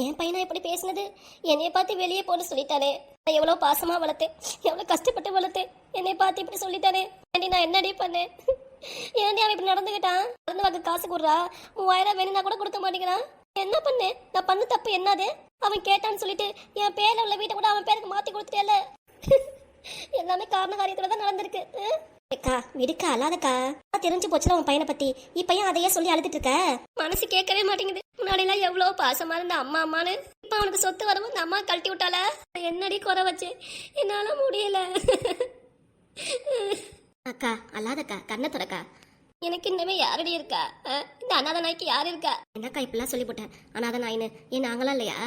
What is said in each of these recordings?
என் பையனா இப்படி பேசினது? என்னைய பார்த்து வெளியே போன்னு சொல்லிட்டானே. நான் எவ்வளோ பாசமா வளர்த்தேன், எவ்வளோ கஷ்டப்பட்டு வளர்த்தேன். என்னை பார்த்து இப்படி சொல்லிட்டானே. ஏண்டி நான் என்னடி பண்ணேன்? ஏன்டி அவன் இப்படி நடந்துக்கிட்டான்? மருந்து வாங்க காசு கொடுறா, 3000 வேணும்னா கூட கொடுக்க மாட்டேங்கிறான். என்ன பண்ணேன்? நான் பண்ண தப்பு என்னது? அவன் கேட்டான்னு சொல்லிட்டு என் பேர்ல உள்ள வீட்டை கூட அவன் பேருக்கு மாத்தி கொடுத்துட்டேல. எல்லாமே காரண காரியத்துல தான் நடந்திருக்கு. அக்கா விடுக்கா, அல்லாதக்கா. தெரிஞ்சு போச்சுல உன் பையனை பத்தி. இப்பயும் அதையே சொல்லி அழுதுட்டு இருக்க. மனசு கேட்கவே மாட்டேங்குது. முன்னாடி எல்லாம் எவ்வளவு பாசமா இருந்த அம்மா அம்மான்னு இப்ப அவனுக்கு சொத்து வரவும் இந்த அம்மா கழட்டி விட்டால. என்னடி குறை வச்சு என்னால முடியல. அக்கா அல்லாதக்கா, கண்ணை தொடக்கா. எனக்கு இன்னமே யாரடி இருக்கா? இந்த அநாத நாய்க்கு யாரு இருக்கா? என்னக்கா இப்பெல்லாம் சொல்லி போட்டேன் அநாத நாயின்னு? ஏன் நாங்களாம் இல்லையா?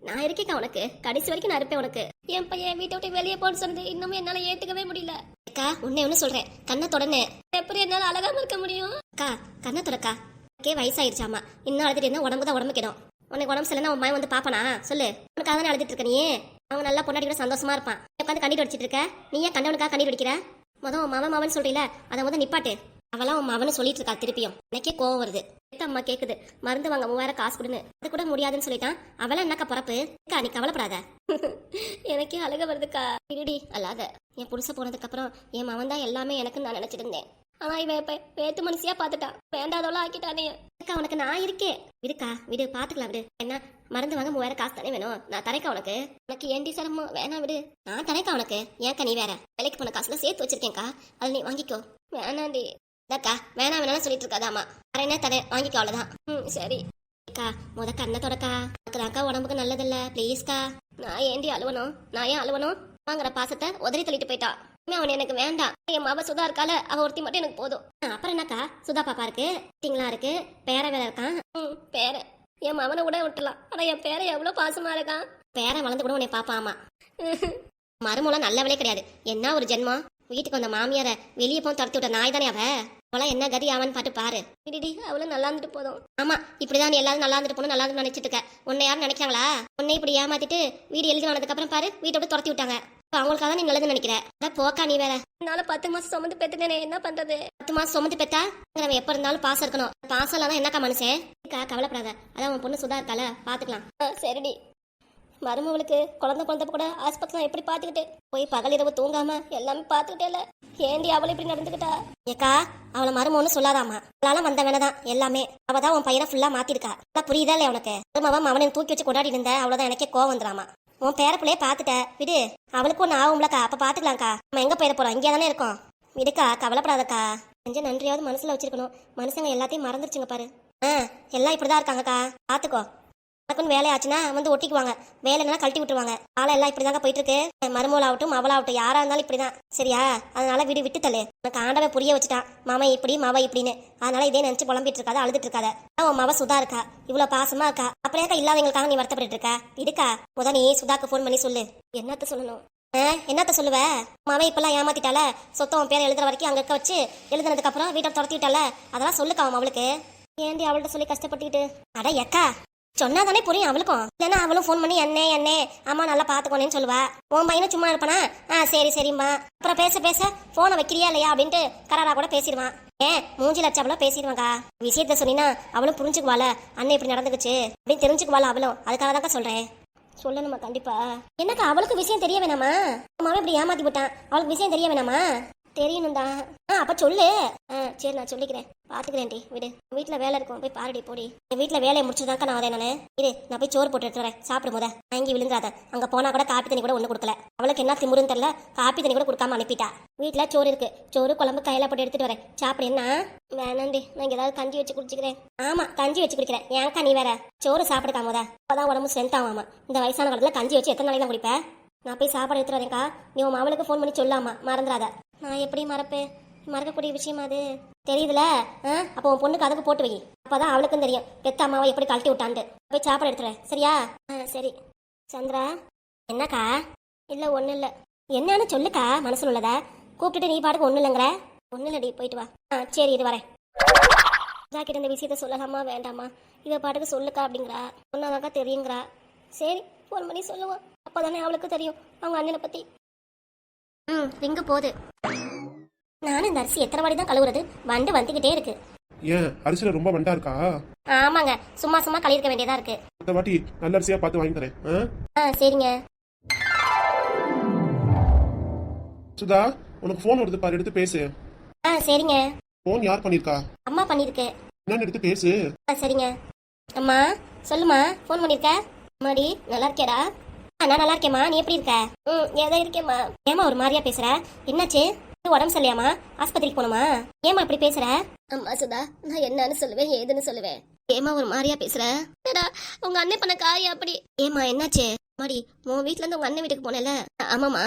நான் இருக்கேக்கா உனக்கு, கடைசி வரைக்கும் நான் இருப்பேன் உனக்கு. என் பையன் வீட்டை விட்டு வெளியே போன்னு சொன்னது இன்னமும் என்னால ஏத்துக்கவே முடியல. அக்கா உன்னை ஒண்ணு சொல்றேன், கண்ணை தொடனே. எப்படி என்னால அழகாம இருக்க முடியும்? அக்கா கண்ணை தொடக்கா. எனக்கே வயசாயிருச்சாமா, இன்னும் அழுதுட்டு இருந்தா உடம்பு தான் உடம்பு கிடும். உனக்கு உடம்பு சரியில்லைன்னா உன் மகன் வந்து பாப்பனா சொல்லு? உனக்காக தானே அழுதுட்டு இருக்க நீ. அவங்க நல்லா பொண்டாட்டி கூட சந்தோஷமா இருப்பான். உட்காந்து கண்ணீர் வடிச்சிட்டு இருக்க. நீ ஏன் கண்டவனுக்காக கண்ணீர் வடிக்கிற? உன் மாமன் சொல்றீல, அதை நிப்பாட்டு. அவெல்லாம் உன் மவனு சொல்லிட்டு இருக்கா திருப்பியும். எனக்கே கோவம் வருது. அம்மா கேக்குது மருந்து வாங்க 3000 காசு கொடுன்னு. அது கூட முடியாதுன்னு சொல்லிட்டான். அவெல்லாம் என்னக்கா பொறப்பு? நீ கவலைப்படாத. எனக்கே அழுக வருதுக்கா. இருடி அல்லாத. என் புருஷ போனதுக்கு அப்புறம் என் மவன் தான் எல்லாமே எனக்கு நான் நினைச்சிட்டு இருந்தேன். ஆனா இவன் இப்ப வேத்து மனுஷியா பாத்துட்டான். வேண்டாதவெல்லாம் ஆக்கிட்டானே. அக்கா உனக்கு நான் இருக்கேன். விடுக்கா விடு, பாத்துக்கலாம் விடு. என்ன மருந்து வாங்க 3000 காசு தானே வேணும், நான் தரேக்கா உனக்கு. உனக்கு ஏண்டி சிரமம்? வேணாம் விடு, நான் தரேக்கா உனக்கு. ஏன்க்கா நீ வேற வேலைக்கு போன காசுல சேர்த்து வச்சிருக்கேன்க்கா, அதை நீ வாங்கிக்கோ. வேணாண்டி. அக்கா வேணாம் வேணாலும் சொல்லிட்டு இருக்காதாமா. தரேனே தரேன், வாங்கிக்கோ அவ்வளவுதான். சரி அக்கா, கண்ணை தொடக்கா. அக்கா உடம்புக்கு நல்லதில்ல, ப்ளீஸ்க்கா. நான் ஏண்டி அழுவணும்? நான் ஏன் அழுவணும்? வாங்குற பாசத்தை உதறி தள்ளிட்டு போயிட்டா. அவன் எனக்கு வேண்டாம். என் மாவ சுதா இருக்கால, அவ ஒருத்தி மட்டும் எனக்கு போதும். அப்புறம் என்னக்கா, சுதா பாப்பா இருக்கு, திங்களா இருக்கு, பேர வேற இருக்கான். பேர என் மவனை கூட விட்டுலாம். ஆனா என் பேர எவ்வளவு பாசமா இருக்கான். பேர வளர்ந்து கூட உன்னை பாப்பாமா. மருமூலம் நல்லவளே கிடையாது. என்ன ஒரு ஜென்மம். வீட்டுக்கு வந்த மாமியார வெளியே போய் துரத்தி விட்ட நாய் தானே அவ. அவளா என்ன கதி ஆவான்னு பாட்டு பாரு. இடி அவளும் நல்லா இருந்துட்டு போதும். ஆமா இப்படிதான் எல்லாரும் நல்லா இருந்துட்டு போகணும், நல்லா இருந்து நினைச்சிட்டு இருக்க. உன்னை யாரும் நினைக்கிறாங்களா? உன்னை இப்படி ஏமாத்திட்டு வீடு எழுதி வந்ததுக்கு அப்புறம் பாரு, வீட்டை விட்டு துரத்தி விட்டாங்க. அவங்களுக்காக தான் நீ நல்லது நினைக்கிற. அதான் போக்கா நீ வேற. என்னால 10 மாசம் சுமந்து பெத்துனே, என்ன பண்றது? 10 மாசம் சுமந்து பெத்தா நம்ம எப்ப இருந்தாலும் பாசம் இருக்கணும். பாசம் இல்லாதான் என்னக்கா மனுஷன்? கவலைப்படாத, அதான் உன் பொண்ணு சுதா இருக்கால, பாத்துக்கலாம். சரிடி. மருமவளுக்கு குழந்தை கூட ஆஸ்பத்திரி எப்படி பாத்துக்கிட்டு போய் பகல் இரவு தூங்காம எல்லாமே பாத்துக்கிட்டேல. ஏண்டி அவளை இப்படி நடந்துக்கிட்டா? ஏக்கா அவளை மருமவன்னு சொல்லாதாமா. அவளால வந்த வேணதான் எல்லாமே. அவதான் உன் பையனை ஃபுல்லா மாத்திருக்கா. புரியுதா இல்லையா உனக்கு? மருமவன் அவனை தூக்கி வச்சு கொண்டாடி இருந்த, அவ்வளவுதான். எனக்கே கோவம் வந்துடாமா. உன் பேர பிள்ளைய பாத்துட்ட விடு. அவளுக்கு ஒண்ணு ஆகும்லக்கா, அப்ப பாத்துக்கலாம்க்கா. நம்ம எங்க போயிட போறோம்? இங்கே தானே இருக்கோம். விடுக்கா, கவலைப்படாதக்கா. கொஞ்சம் நன்றியாவது மனசுல வச்சிருக்கணும். மனுஷங்க எல்லாத்தையும் மறந்துருச்சுங்க பாரு. எல்லாம் இப்படிதான் இருக்காங்கக்கா, பாத்துக்கோ. உனக்குன்னு வேலையாச்சுன்னா வந்து ஒட்டிக்குவாங்க, வேலைன்னா கழட்டி விட்டுருவாங்க. ஆளை எல்லாம் இப்படிதாங்க போயிட்டு இருக்கு. மருமூலாகட்டும் அவளாகட்டும் யாரா இருந்தாலும் இப்படிதான். சரியா? அதனால விட்டு தள்ளு. உனக்கு ஆண்டவன் புரிய வச்சுட்டான், மாமா இப்படி மாவா இப்படின்னு. அதனால இதே நினைச்சு புலம்பிட்டு இருக்காத, அழுதுட்டு இருக்காத. உன் மாவ சுதா இருக்கா, இவ்வளவு பாசமா இருக்கா. அப்படியே இல்லாதவங்களுக்காக நீ வருத்தப்பட்டு இருக்கா? இருக்கா முத நீ சுதாக்கு போன் பண்ணி சொல்லு. என்னத்த சொல்லணும்? என்னத்த சொல்லுவ? மாவன் இப்பெல்லாம் ஏமாத்திட்டால, சொத்தம் உன் பேரை எழுதுற வரைக்கும் அங்க இருக்க வச்சு எழுதுனதுக்கு அப்புறம் வீட்டை துரத்தி விட்டால, அதெல்லாம் சொல்லுக்கா அவளுக்கு. ஏண்டி அவள்கிட்ட சொல்லி கஷ்டப்பட்டுக்கிட்டு? அட எக்கா சொன்னாதானே புரியும் அவளுக்கும். இல்லைன்னா அவளும் ஃபோன் பண்ணி என்னே அம்மா நல்லா பாத்துக்கோனேன்னு சொல்லுவா. உன் பையனும் சும்மா இருப்பானா? சரிம்மா. அப்புறம் பேச போனை வைக்கிறியா இல்லையா அப்படின்ட்டு கராரா கூட பேசிடுவான். மூஞ்சி லட்சம் பேசிடுவாங்கக்கா. விஷயத்த சொன்னா அவளும் புரிஞ்சுக்குவாள, அண்ணன் இப்படி நடந்துக்குச்சு அப்படின்னு தெரிஞ்சுக்குவாள அவளும். அதுக்காக தான்க்கா சொல்றேன். சொல்லணுமா? கண்டிப்பா. என்னக்கா அவளுக்கு விஷயம் தெரிய வேணாமா? அம்மாவே இப்படி ஏமாத்தி விட்டான், அவளுக்கு விஷயம் தெரிய வேணாமா? தெரியணும் தான். அப்ப சொல்லு. சரி நான் சொல்லிக்கிறேன், பாத்துக்கிறேன்டி விடு. வீட்டுல வேலை இருக்கும், போய் பாருடி போடி. என் வீட்டுல வேலையை முடிச்சுதாக்கா நான் வரேன். நானு இரு, நான் போய் சோறு போட்டு எடுத்து வரேன். சாப்பிடும் போத அங்கி விழுந்தாத. அங்க போனா கூட காப்பி தண்ணி கூட ஒண்ணு கொடுக்கல. அவளுக்கு என்ன திமுருன்னு தெரியல, காப்பி தண்ணி கூட கொடுக்காம அனுப்பிட்டா. வீட்டுல சோறு இருக்கு, சோறு குழம்பு கையில போட்டு எடுத்துட்டு வரேன். சாப்பிடு. என்ன வேணாண்டி, நான் இங்க ஏதாவது கஞ்சி வச்சு குடிச்சுக்கிறேன். ஆமா கஞ்சி வச்சு குடிக்கிறேன். ஏன்க்கா நீ வேற சோறு சாப்பிடுக்கா முத, அப்பதான் உடம்பு ஸ்ட்ரென்த் ஆகாமா. இந்த வயசான காலத்துல கஞ்சி வச்சு எத்தனை நாளைக்கு தான் குடிப்ப? நான் போய் சாப்பாடு எடுத்துட்டு வரேன்க்கா. நீ உன் அவளுக்கு ஃபோன் பண்ணி சொல்லாமா, மறந்துடாத. நான் எப்படி மறப்பேன்? மறக்கக்கூடிய விஷயம் அது தெரியுதுல. அப்போ உன் பொண்ணுக்கு அதுக்கு போட்டு வை, அப்பதான் அவளுக்கும் தெரியும் பெத்த அம்மாவை எப்படி கழட்டி விட்டான்ட்டு. போய் சாப்பாடு எடுத்துறேன் சரியா? சரி. சந்திரா. என்னக்கா? இல்ல ஒண்ணு இல்ல. என்னன்னு சொல்லுக்கா, மனசுல உள்ளத. கூப்பிட்டுட்டு நீ பாட்டுக்கு ஒண்ணு இல்லைங்கிற. ஒண்ணு இல்லடி, போயிட்டு வா. சரி இது வரேன். கிட்ட இந்த விஷயத்த சொல்லலாமா வேண்டாமா? இவ பாட்டுக்கு சொல்லுக்கா அப்படிங்கிறா. ஒன்னாதாக்கா தெரியுங்கிறா. சரி ஃபோன் பண்ணி சொல்லுவான், அப்பதானே அவளுக்கு தெரியும் அவங்க அண்ணனை பத்தி. ரிங்க போகுது. நானும் இந்த அரிசி எத்தனை வாடி தான் கழுவுறது? வண்டு வந்துகிட்டே இருக்கு. ஏன் அரிசியில ரொம்ப வண்டா இருக்கா? ஆமாங்க, சும்மா கழுவிக்க வேண்டியதா இருக்கு. இந்த வாட்டி நல்ல அரிசியா பார்த்து வாங்கி தரேன். சரிங்க. சுதா, உனக்கு ஃபோன் வருது பாரு, எடுத்து பேசு. சரிங்க. ஃபோன் யார் பண்ணிருக்கா? அம்மா பண்ணிருக்கு. என்னன்னு எடுத்து பேசு. சரிங்க. அம்மா சொல்லுமா, ஃபோன் பண்ணிருக்க? அம்மாடி நல்லா இருக்கேடா? நான் நல்லா இருக்கேம்மா, நீ எப்படி இருக்க? ஏதோ இருக்கேம்மா. ஏமா ஒரு மாதிரியா பேசுற? என்னாச்சு? உடம்பு சரியாமா? ஆஸ்பத்திரிக்கு போகணுமா? ஏமா இப்படி பேசுற? அம்மா சுதா, நான் என்னன்னு சொல்லுவேன் ஏதுன்னு சொல்லுவேன். ஏமா ஒரு மாதிரியா பேசுற? உங்க அண்ணன் பண்ண காரியம் அப்படி. ஏமா என்னாச்சு? மாடி உன் வீட்டுல இருந்து உங்க அண்ணன் வீட்டுக்கு போனல? ஆமாமா.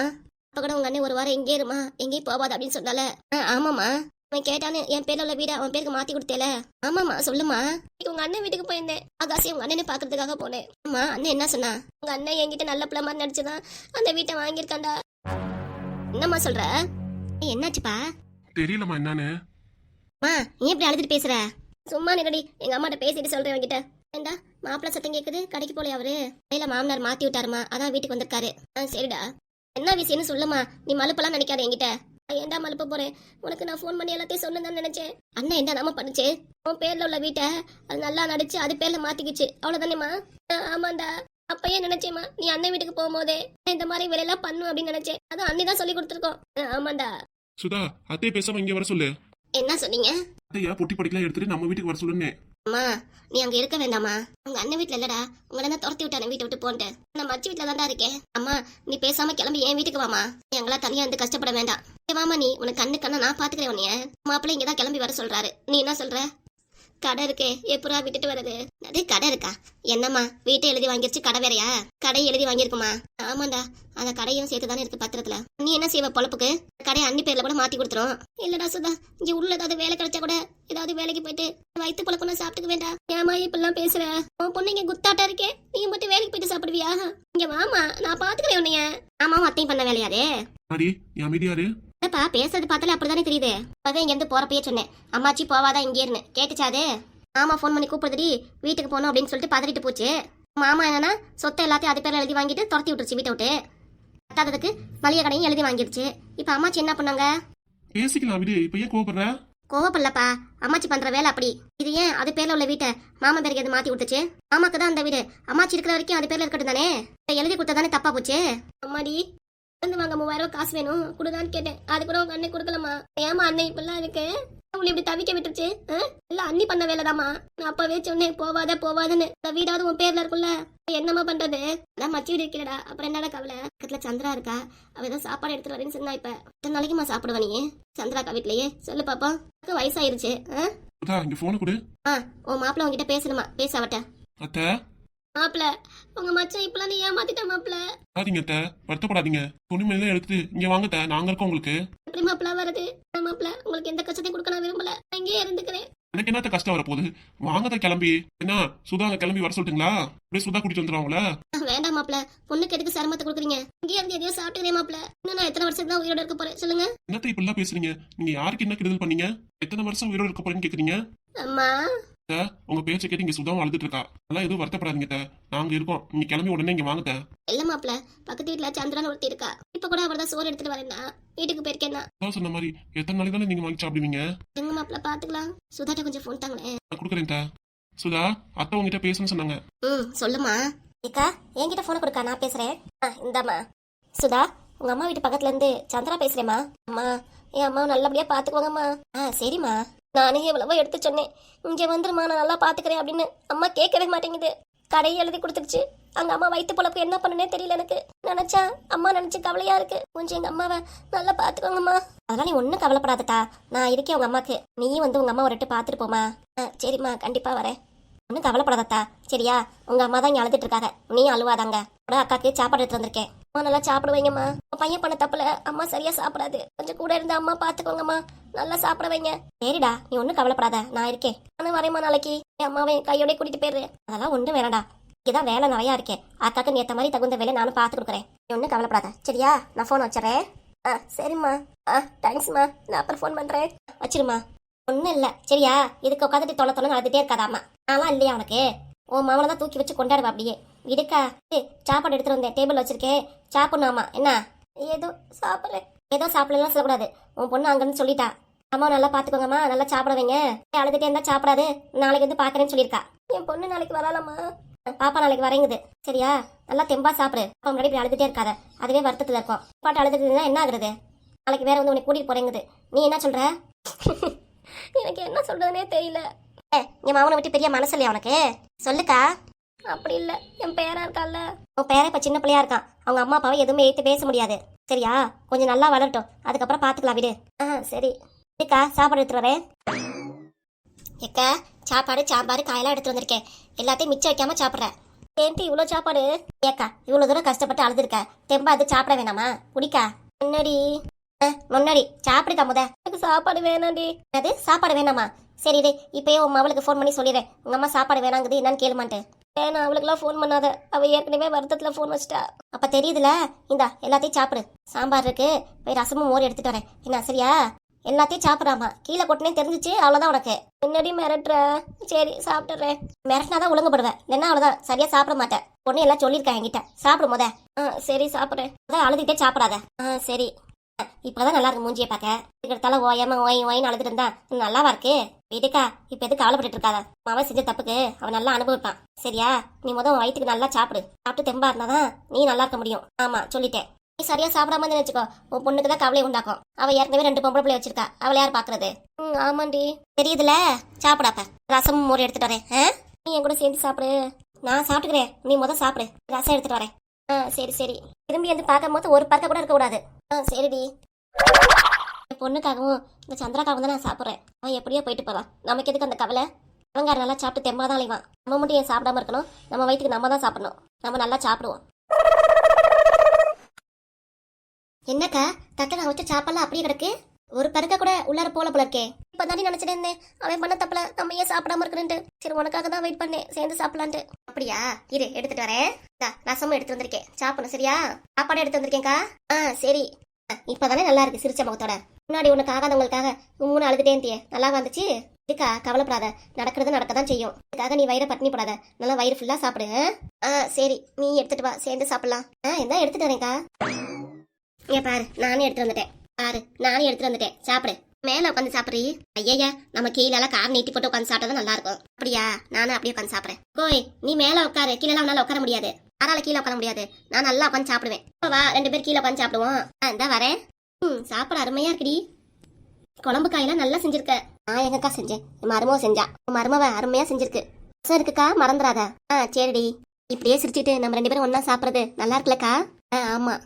அப்ப கூட உங்க அண்ணன் ஒரு வாரம் எங்கே இருமா, எங்கேயும் போகாது அப்படின்னு சொன்னால? ஆமாமா. அவன் கேட்டான்னு என் பேர்ல உள்ள வீட அவன் பேருக்கு மாத்தி கொடுத்தேல? ஆமாமா சொல்லுமா. உங்க அண்ணன் வீட்டுக்கு போயிருந்தேன். ஆகாசி உங்க அண்ணனை பாக்குறதுக்காக போனேன். ஆமா, அண்ணன் என்ன சொன்னா? உங்க அண்ணன் என்கிட்ட நல்ல பிள்ளை மாதிரி நடிச்சுதான் அந்த வீட்டை வாங்கியிருக்காண்டா. என்னம்மா சொல்ற? என்னாச்சுப்பா? தெரியலமா என்னன்னு. மா நீ எப்படி அழுதுட்டு பேசுற? சும்மா நிரடி, எங்க அம்மாட்ட பேசிட்டு சொல்றேன் அவங்கிட்ட. ஏண்டா மாப்பிள்ள சத்தம் கேக்குது, கடைக்கு போலையா அவரு? கையில மாமனார் மாத்தி விட்டாருமா, அதான் வீட்டுக்கு வந்திருக்காரு. சரிடா, என்ன விஷயம்னு சொல்லுமா. நீ மலுப்பெல்லாம் நினைக்காத என்கிட்ட. ஏன்டா மலுப்ப போறேன்? உனக்கு நான் ஃபோன் பண்ணி எல்லாத்தையும் சொன்னதான் நினைச்சேன். அண்ணன் என்ன நாம பண்ணுச்சு? உன் பேர்ல உள்ள வீட்டை அது நல்லா நடிச்சு அது பேர்ல மாத்திக்கிச்சு, அவ்வளவுதானேமா? ஆமாண்டா. அப்பயே நினைச்சேம்மா, நீ அண்ணன் வீட்டுக்கு போகும்போதே இந்த மாதிரி வேலையெல்லாம் பண்ணும் அப்படின்னு நினைச்சேன். அதான் அண்ணி தான் சொல்லி கொடுத்துருக்கோம். ஆமாண்டா. சுதா, அத்தையை பேசாம இங்க வர சொல்லு. என்ன சொன்னீங்க? அத்தையா பொட்டி படிக்கலாம் எடுத்துட்டு நம்ம வீட்டுக்கு வர சொல்லுன்னு. அம்மா நீ அங்க இருக்க வேண்டாமா, உங்க அண்ணன் வீட்டுல இல்லடா, உங்களை தான் துரத்தி விட்டானே வீட்டை விட்டு போன்ட்டு. நான் மச்சி வீட்டுல தான்டா இருக்கேன். அம்மா நீ பேசாம கிளம்பி என் வீட்டுக்கு வாமா, எங்களா தனியா இருந்து கஷ்டப்பட வேண்டாம். வாமா, நீ உனக்கு கண்ணு கண்ணா நான் பாத்துக்கிறேன் உன்னைய. மாப்பிள்ளை இங்கதான் கிளம்பி வர சொல்றாரு, நீ என்ன சொல்ற? கடை இருக்கே, எப்பரா விட்டுட்டு வருது? அது கடை இருக்கா? என்னம்மா வீட்டை எழுதி வாங்கிருச்சு, கடை வேறையா? கடை எழுதி வாங்கிருக்குமா? ஆமாண்டா, அந்த கடையும் சேர்த்துதானே இருக்கு பத்திரத்துல. நீ என்ன செய்வ பொழப்புக்கு? கடையை அண்ணி பேர்ல கூட மாத்தி கொடுத்துரும். இல்லடா சுதா, இங்க உள்ள ஏதாவது வேலை கிடைச்சா கூட ஏதாவது வேலைக்கு போயிட்டு வயிற்று பொழப்புனா சாப்பிட்டுக்க வேண்டாம். ஏமா இப்பெல்லாம் பேசுற? உன் பொண்ணு இங்க குத்தாட்டா இருக்கே, நீ மட்டும் வேலைக்கு போயிட்டு சாப்பிடுவியா? இங்க வாமா, நான் பாத்துக்கிறேன் உன்னைய. ஆமாவும் அத்தையும் பண்ண வேலையாரு. அடி நீ அமைதியாரு. என்னப்பா பேசுறது பார்த்தாலே அப்படிதானே தெரியுது. அப்பவே இங்க இருந்து போறப்பயே சொன்னேன், அம்மாச்சி போவாதான் இங்கே இருந்து. கேட்டுச்சாது? மாமா ஃபோன் பண்ணி கூப்பிடுறடி வீட்டுக்கு போகணும் அப்படின்னு சொல்லிட்டு பதறிட்டு போச்சு. மாமா என்னன்னா சொத்தை எல்லாத்தையும் அது பேர்ல எழுதி வாங்கிட்டு துரத்தி விட்டுருச்சு வீட்டை விட்டு. பத்தாததுக்கு மளிகை கடையும் எழுதி வாங்கிருச்சு. இப்ப அம்மாச்சி என்ன பண்ணாங்க? பேசிக்கலாம் விடு, இப்ப ஏன் கோவப்படுற? கோவப்படலப்பா, அம்மாச்சி பண்ற வேலை அப்படி. இது ஏன் அது பேர்ல உள்ள வீட்டை மாமா பேருக்கு எது மாத்தி விட்டுச்சு? மாமாக்கு தான் அந்த வீடு, அம்மாச்சி இருக்கிற வரைக்கும் அது பேர்ல இருக்கட்டும் தானே. எழுதி கொடுத்ததானே தப்பா போச்சு. அம்மாடி வந்து வாங்க 3000 காசு வேணும் கொடுதான்னு கேட்டேன். அது கூட உங்க அண்ணன் கொடுக்கலமா. ஏமா அண்ணன் இப்பெல்லாம் இருக்கு உங்களை இப்படி தவிக்க விட்டுருச்சு? இல்ல அண்ணி பண்ண வேலைதாமா. நான் அப்பவே சொன்னேன் போவாதன்னு. இந்த வீடாவது உன் பேர்ல இருக்கும்ல, என்னமா பண்றது? அதான் மச்சி வீடு இருக்கிறடா, அப்புறம் என்னடா கவலை? பக்கத்துல சந்திரா இருக்கா, அவ ஏதோ சாப்பாடு எடுத்துட்டு வரேன்னு சொன்னா. இப்ப எத்தனை நாளைக்குமா சாப்பிடுவா நீ சந்திராக்கா வீட்லயே? சொல்லு பாப்பா, வயசாயிருச்சு. இங்க போன கொடு. உன் மாப்பிள்ள உங்ககிட்ட பேசணுமா, பேச அவட்ட. அத்தை மாப்பிள்ள உங்க மச்சான் இப்பெல்லாம் நீ ஏமாத்திட்ட மாப்பிள்ள. பாத்தீங்க அத்தை, வருத்தப்படாதீங்க. துணிமணிலாம் எடுத்து இங்க வாங்கத்த, நாங்க இருக்கோம் உங்களுக்கு. எப்படி மாப்பிள்ள வருது? மாப்பிள்ள உங்களுக்கு எந்த கஷ்டத்தையும் கொடுக்க நான் விரும்பல, இங்கேயே இருந்துக்கிறேன். எனக்கு என்னத்த கஷ்டம் வரப்போகுது? வாங்கத்த கிளம்பி. என்ன சுதா கிளம்பி வர சொல்லிட்டுங்களா? அப்படியே சுதா கூட்டிட்டு வந்துருவாங்களா? வேண்டாம் மாப்பிள்ள, பொண்ணுக்கு எதுக்கு சிரமத்தை கொடுக்குறீங்க? இங்கே இருந்து எதையோ சாப்பிட்டுக்கிறேன் மாப்பிள்ள. இன்னும் நான் எத்தனை வருஷத்துக்கு தான் உயிரோட இருக்க போறேன் சொல்லுங்க. என்னத்த இப்படிலாம் பேசுறீங்க? நீங்க யாருக்கு என்ன கெடுதல் பண்ணீங்க? எத்தனை வருஷம் உயிரோட இருக்க போறேன்னு கேக்குறீங்க? அம்மா உங்க பேச்சை கேட்டு இங்க சுதாவும் அழுதுட்டு இருக்கா. அதெல்லாம் எதுவும் வருத்தப்படாதீங்க, நாங்க இருக்கோம். நீங்க கிளம்பி உடனே இங்க வாங்கத்த. இல்ல மாப்பிள்ள, பக்கத்து வீட்டுல சந்திரன் ஒருத்தி இருக்கா. இப்ப கூட அவர்தான் சோறு எடுத்துட்டு வரேன்னா வீட்டுக்கு போயிருக்கேன்னா. சொன்ன மாதிரி எத்தனை நாளைக்கு தானே நீங்க வாங்கி சாப்பிடுவீங்க? எங்க மாப்பிள்ள பாத்துக்கலாம். சுதாட்ட கொஞ்சம் போன் தாங்களேன். நான் கொடுக்குறேன். சுதா, அத்தை உங்ககிட்ட பேசணும்னு சொன்னாங்க. சொல்லுமா. ஏக்கா என்கிட்ட போன கொடுக்கா, நான் பேசுறேன். இந்தாமா. சுதா, உங்க அம்மா வீட்டு பக்கத்துல இருந்து சந்திரா பேசுறேம்மா. அம்மா என் அம்மாவை நல்லபடியா பாத்துக்குவாங்கம்மா. சரிம்மா. நானே எவ்வளவோ எடுத்து சொன்னேன், இங்க வந்துருமா நான் நல்லா பாத்துக்கிறேன் அப்படின்னு. அம்மா கேட்கவே மாட்டேங்குது. கடையை எழுதி கொடுத்துருச்சு. அங்க அம்மா வயிற்று பொழப்பு என்ன பண்ணுனே தெரியல எனக்கு. நினைச்சா அம்மா நினைச்சு கவலையா இருக்கு. கொஞ்சம் எங்க அம்மாவை நல்லா பாத்துக்கோங்கம்மா. அதெல்லாம் நீ ஒன்னும் கவலைப்படாதட்டா, நான் இருக்கேன் உங்க அம்மாக்கு. நீயும் வந்து உங்க அம்மா ஒரு எட்டு பாத்துட்டு போமா. சரிம்மா, கண்டிப்பா வரேன். ஒன்னும் கவலைப்படாதட்டா சரியா? உங்க அம்மா தான் இங்க அழுதுட்டு இருக்காங்க, நீயும் அழுவாதாங்க. கூட அக்காக்கு சாப்பாடு எடுத்து வந்திருக்கேன். அம்மா நல்லா சாப்பிடுவீங்கம்மா. பையன் பண்ண தப்புல அம்மா சரியா சாப்பிடாது, கொஞ்சம் கூட இருந்து அம்மா பாத்துக்கோங்கம்மா, நல்லா சாப்பிட வைங்க. சரிடா, நீ ஒன்னும் கவலைப்படாத, நான் இருக்கேன். நானும் வரேம்மா நாளைக்கு. என் அம்மாவை கையோட கூட்டிட்டு போயிடுறேன். அதெல்லாம் ஒன்றும் வேணாடா, இங்கதான் வேலை நிறையா இருக்கேன். அக்காக்கு நீ ஏற்ற மாதிரி தகுந்த வேலை நானும் பார்த்து கொடுக்குறேன். நீ ஒன்றும் கவலைப்படாத சரியா? நான் ஃபோன் வச்சுறேன். சரிம்மா. தேங்க்ஸ்மா, நான் அப்புறம் ஃபோன் பண்றேன். வச்சிருமா. ஒன்றும் இல்லை சரியா? இதுக்கு உட்காந்துட்டு தொலை அழுதுட்டே இருக்காதாம்மா. நான்லாம் இல்லையா உனக்கு? உன் மாமனை தான் தூக்கி வச்சு கொண்டாடுவா அப்படியே. இதுக்கா சாப்பாடு எடுத்துட்டு வந்தேன், டேபிள் வச்சிருக்கேன், சாப்பிடணுமா என்ன? ஏதோ சாப்பிட்றேன். ஏதோ சாப்பிடலாம் சொல்லக்கூடாது, உன் பொண்ணு அங்கன்னு சொல்லிட்டா. அம்மா நல்லா பாத்துக்கோங்கம்மா, நல்லா சாப்பிட வைங்க. அழுதுட்டே இருந்தா சாப்பிடாது, நாளைக்கு வந்து பாக்குறேன்னு சொல்லியிருக்கா. என் பொண்ணு நாளைக்கு வரலாமா? பாப்பா நாளைக்கு வரேங்குது சரியா? நல்லா தெம்பா சாப்பிடு. அப்பா முன்னாடி இப்படி அழுதுட்டே இருக்காத, அதுவே வருத்தத்துல இருக்கும். பாட்டு அழுதுட்டுனா என்ன ஆகுறது? நாளைக்கு வேற வந்து உன்னை கூட்டிட்டு போறேங்குது. நீ என்ன சொல்ற? எனக்கு என்ன சொல்றதுனே தெரியல. என் மாவனை விட்டு பெரிய மனசு இல்லையா உனக்கு? சொல்லுக்கா. அப்படி இல்ல, என் பேரா இருக்கான்ல. உன் பேர இப்ப சின்ன பிள்ளையா இருக்கான். அவங்க அம்மா அப்பாவை எதுவுமே ஏத்து பேச முடியாது சரியா? கொஞ்சம் நல்லா வளரட்டும், அதுக்கப்புறம் பாத்துக்கலாம் விடு. சரி. இருக்கா சாப்பாடு எடுத்துட்டு வரேன். எக்கா சாப்பாடு சாம்பார் காயெல்லாம் எடுத்து வந்திருக்கேன். எல்லாத்தையும் மிச்சம் வைக்காம சாப்பிட்றேன். ஏன்ட்டு இவ்வளோ சாப்பாடு? ஏக்கா இவ்வளோ தூரம் கஷ்டப்பட்டு அழுதுருக்க, தெம்பா அது சாப்பிட வேணாமா? குடிக்கா. முன்னாடி முன்னாடி சாப்பிடுக்கா முத. எனக்கு சாப்பாடு வேணாண்டி. அது சாப்பாடு வேணாமா? சரி டே, இப்பயே உன் அவளுக்கு ஃபோன் பண்ணி சொல்லிடுறேன், உங்க அம்மா சாப்பாடு வேணாங்குது என்னன்னு கேளுமான்ட்டு. வேணா அவளுக்குலாம் ஃபோன் பண்ணாத, அவ ஏற்கனவே வருத்தத்துல ஃபோன் வச்சிட்டா. அப்ப தெரியுதுல, இந்தா எல்லாத்தையும் சாப்பிடு. சாம்பார் இருக்கு, போய் ரசமும் மோர் எடுத்துட்டு வரேன் என்ன சரியா? எல்லாத்தையும் சாப்பிடாமா கீழே கொட்டினே தெரிஞ்சிச்சு அவ்வளவுதான் உனக்கு. முன்னாடி மிரட்டுற. சரி சாப்பிட்டுறேன். மிரட்டினாதான் ஒழுங்குபடுவேன், இல்லைன்னா அவ்வளவுதான் சரியா சாப்பிட மாட்டேன். பொண்ணு எல்லாம் சொல்லியிருக்கேன் என்கிட்ட. சாப்பிடு முத. சரி சாப்பிட்றேன். அதான் அழுதுகிட்டே சாப்பிடாத. சரி. இப்பதான் நல்லா இருக்கு மூஞ்சியை பார்க்க. இதுக்கடுத்தால ஓயாம ஓயின்னு அழுதுட்டு இருந்தா நல்லாவா இருக்கு? வீட்டுக்கா இப்ப எதுக்கு கவலைப்பட்டு இருக்காத. அவன் செஞ்ச தப்புக்கு அவன் நல்லா அனுபவிப்பான் சரியா? நீ முதல் வயிற்றுக்கு நல்லா சாப்பிடு. சாப்பிட்டு தெம்பா இருந்தாதான் நீ நல்லா இருக்க முடியும். ஆமா சொல்லிட்டேன். நீ சரியா சாப்பிடாம வச்சுக்கோ, உன் பொண்ணுக்கு தான் கவலை உண்டாக்கும். அவ ஏற்கனவே 2 பொம்பளை பிள்ளை வச்சிருக்கா, அவளை யார் பாக்குறது? ஆமாண்டி தெரியுதுல. சாப்பிடாப்ப ரசமும் மோர் எடுத்துட்டு வரேன். நீ என் கூட சேர்ந்து சாப்பிடு. நான் சாப்பிட்டுக்கிறேன், நீ முதல் சாப்பிடு. ரசம் எடுத்துட்டு வரேன். சரி சரி. திரும்பி வந்து பார்க்கும் போது ஒரு பறக்க கூட இருக்க கூடாது. சரிடி. என் பொண்ணுக்காகவும் இந்த சந்திராக்காகவும் தான் நான் சாப்பிட்றேன். அவன் எப்படியோ போயிட்டு போவான், நமக்கு எதுக்கு அந்த கவலை? அவங்கார நல்லா சாப்பிட்டு தெம்பா தான் அலைவான். நம்ம மட்டும் ஏன் சாப்பிடாம இருக்கணும்? நம்ம வயிற்றுக்கு நம்ம தான் சாப்பிடணும். நம்ம நல்லா சாப்பிடுவோம். என்னக்கா தட்டை நான் வச்ச சாப்பாடுலாம் அப்படியே கிடக்கு, ஒரு பருக்க கூட உள்ளார போல இருக்கே. இப்பதாண்டி நினைச்சிட்டு இருந்தேன் அவன் பண்ண தப்புல நம்ம ஏன் சாப்பிடாம இருக்கணும்ட்டு. சரி உனக்காக தான் வெயிட் பண்ணேன் சேர்ந்து சாப்பிடலான்ட்டு. அப்படியா? இரு எடுத்துட்டு வரேன். ரசமும் எடுத்து வந்திருக்கேன், சாப்பிடணும் சரியா? சாப்பாடு எடுத்து வந்திருக்கேன்க்கா. சரி. இப்பதானே நல்லா இருக்கு சிரிச்ச முகத்தோட. முன்னாடி உனக்கு ஆகாதவங்களுக்காக மூணு அழுதுட்டேன்ட்டியே, நல்லா வந்துச்சு. இதுக்கா கவலைப்படாத, நடக்கிறது நடக்கதான் செய்யும். இதுக்காக நீ வயிறை பட்டினி போடாத, நல்லா வயிறு ஃபுல்லா சாப்பிடு. சரி நீ எடுத்துட்டு வா சேர்ந்து சாப்பிடலாம். என்ன எடுத்துட்டு வரேன்க்கா. ஏன் பாரு நானே எடுத்துட்டு வந்துட்டேன். பாரு நானே எடுத்துட்டு வந்துட்டேன், சாப்பிடு. மேல உட்காந்து சாப்பிட்றீ? ஐயா நம்ம கீழே எல்லாம் கார் நீட்டி போட்டு உட்காந்து சாப்பிட்டா நல்லா இருக்கும். அப்படியா? நானும் அப்படியே உட்காந்து சாப்பிட்றேன். கோய் நீ மேல உட்காரு, கீழே எல்லாம் உன்னால உட்கார முடியாது. யாரால கீழே உட்கார முடியாது? நான் நல்லா உட்காந்து சாப்பிடுவேன். வா 2 பேர் கீழே உட்காந்து சாப்பிடுவோம். இந்த வரேன். சாப்பாடு அருமையா இருக்குடி. குழம்பு காயெல்லாம் நல்லா செஞ்சிருக்க. நான் எங்கக்கா செஞ்சேன், என் மருமவ செஞ்சா. உன் மருமவ அருமையா செஞ்சிருக்கு. சார் இருக்குக்கா மறந்துடாத. சரிடி. இப்படியே சிரிச்சுட்டு நம்ம 2 பேரும் ஒன்னா சாப்பிடுறது நல்லா இருக்குல்லக்கா? ஆமா.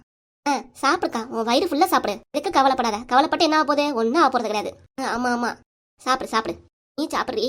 சாப்பிடுக்கா, உன் வயிறு ஃபுல்லா சாப்பிடு. எதுக்கு கவலைப்படாத, கவலைப்பட்டு என்ன ஆக போகுது? ஒன்னும் ஆக போறது கிடையாது. ஆமா ஆமா சாப்பிடு சாப்பிடு. நீ சாப்பிடுறீ?